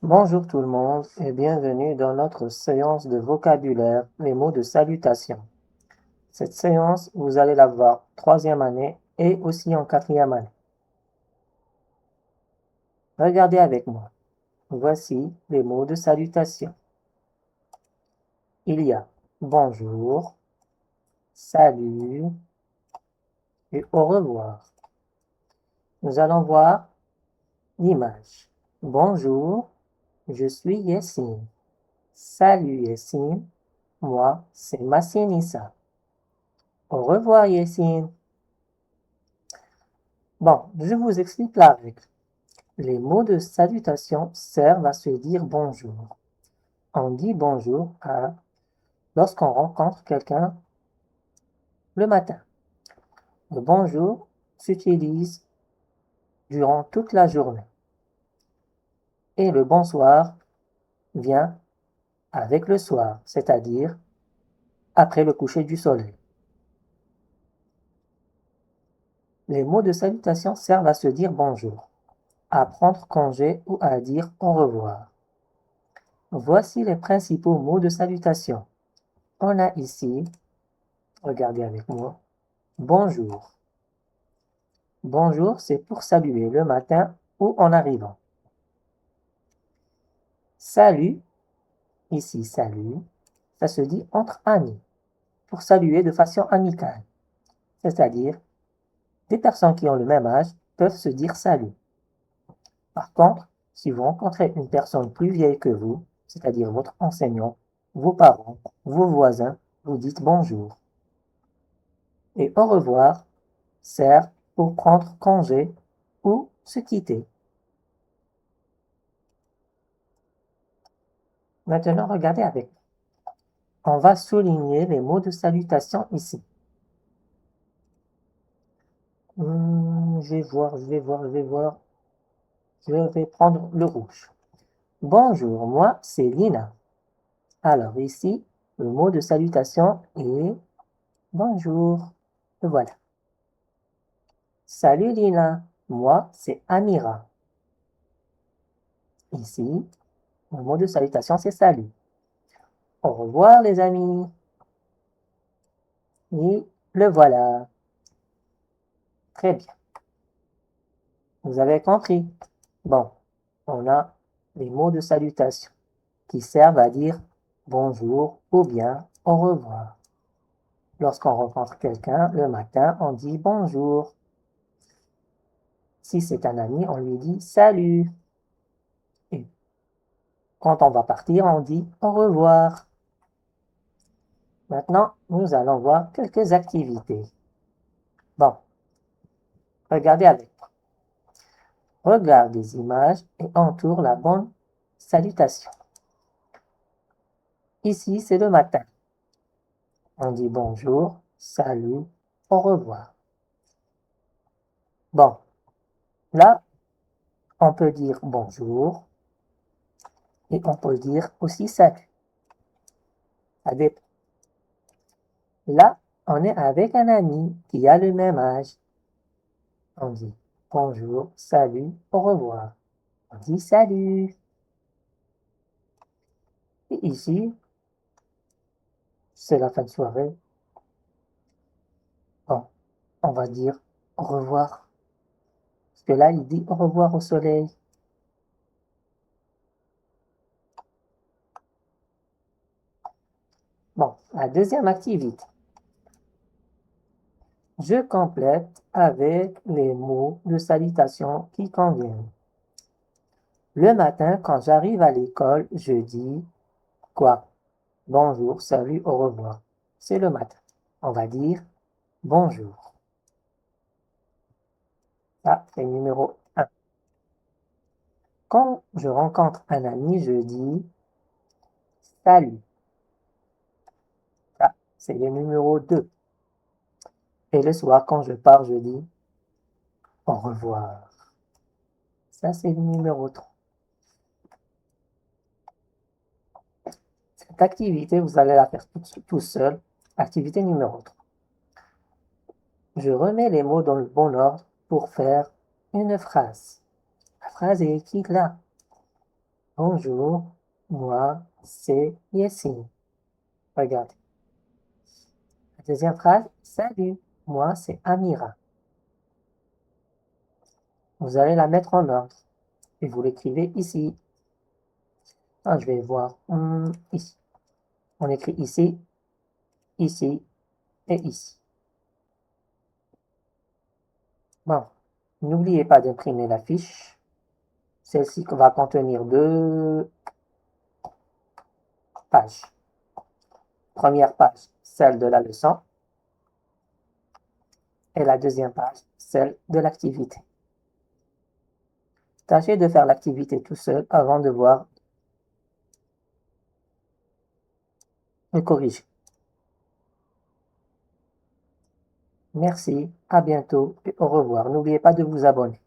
Bonjour tout le monde et bienvenue dans notre séance de vocabulaire, les mots de salutation. Cette séance, vous allez la voir troisième année et aussi en quatrième année. Regardez avec moi. Voici les mots de salutation. Il y a bonjour, salut et au revoir. Nous allons voir l'image. Bonjour, je suis Yessine. Salut Yessine, moi c'est Massinissa. Au revoir Yessine. Bon, je vous explique la règle. Les mots de salutation servent à se dire bonjour. On dit bonjour lorsqu'on rencontre quelqu'un le matin. Le bonjour s'utilise durant toute la journée. Et le bonsoir vient avec le soir, c'est-à-dire après le coucher du soleil. Les mots de salutation servent à se dire bonjour, à prendre congé ou à dire au revoir. Voici les principaux mots de salutation. On a ici, regardez avec moi, bonjour. Bonjour, c'est pour saluer le matin ou en arrivant. Salut, ici salut, ça se dit entre amis, pour saluer de façon amicale. C'est-à-dire, des personnes qui ont le même âge peuvent se dire salut. Par contre, si vous rencontrez une personne plus vieille que vous, c'est-à-dire votre enseignant, vos parents, vos voisins, vous dites bonjour. Et au revoir sert pour prendre congé ou se quitter. Maintenant, regardez avec moi. On va souligner les mots de salutation ici. Je vais voir. Je vais prendre le rouge. Bonjour, moi c'est Lina. Alors ici, le mot de salutation est bonjour. Et voilà. Salut Lina, moi c'est Amira. Ici, le mot de salutation c'est salut. Au revoir les amis. Et le voilà. Très bien. Vous avez compris? Bon, on a les mots de salutation qui servent à dire bonjour ou bien au revoir. Lorsqu'on rencontre quelqu'un le matin, on dit bonjour. Si c'est un ami, on lui dit salut. Et quand on va partir, on dit au revoir. Maintenant, nous allons voir quelques activités. Bon, regardez avec moi. Regarde les images et entoure la bonne salutation. Ici, c'est le matin. On dit bonjour, salut, au revoir. Bon, là, on peut dire bonjour et on peut dire aussi salut. Ça dépend. Là, on est avec un ami qui a le même âge. On dit bonjour, salut, au revoir. On dit salut. Et ici, c'est la fin de soirée. Bon, on va dire au revoir. Parce que là, il dit au revoir au soleil. Bon, la deuxième activité. Je complète avec les mots de salutation qui conviennent. Le matin, quand j'arrive à l'école, je dis quoi? Bonjour, salut, au revoir. C'est le matin. On va dire bonjour. Ça, c'est numéro 1. Quand je rencontre un ami, je dis salut. Ça, c'est le numéro 2. Et le soir, quand je pars, je dis au revoir. Ça, c'est le numéro 3. Cette activité, vous allez la faire tout seul. Activité numéro 3. Je remets les mots dans le bon ordre pour faire une phrase. La phrase est écrite là. Bonjour, moi, c'est Yessine. Regarde. La deuxième phrase, salut, moi, c'est Amira. Vous allez la mettre en ordre et vous l'écrivez ici. Ah, je vais voir ici. On écrit ici, ici et ici. Bon, n'oubliez pas d'imprimer la fiche. Celle-ci va contenir 2 pages. Première page, celle de la leçon, et la deuxième page, celle de l'activité. Tâchez de faire l'activité tout seul avant de voir le corriger. Merci, à bientôt et au revoir. N'oubliez pas de vous abonner.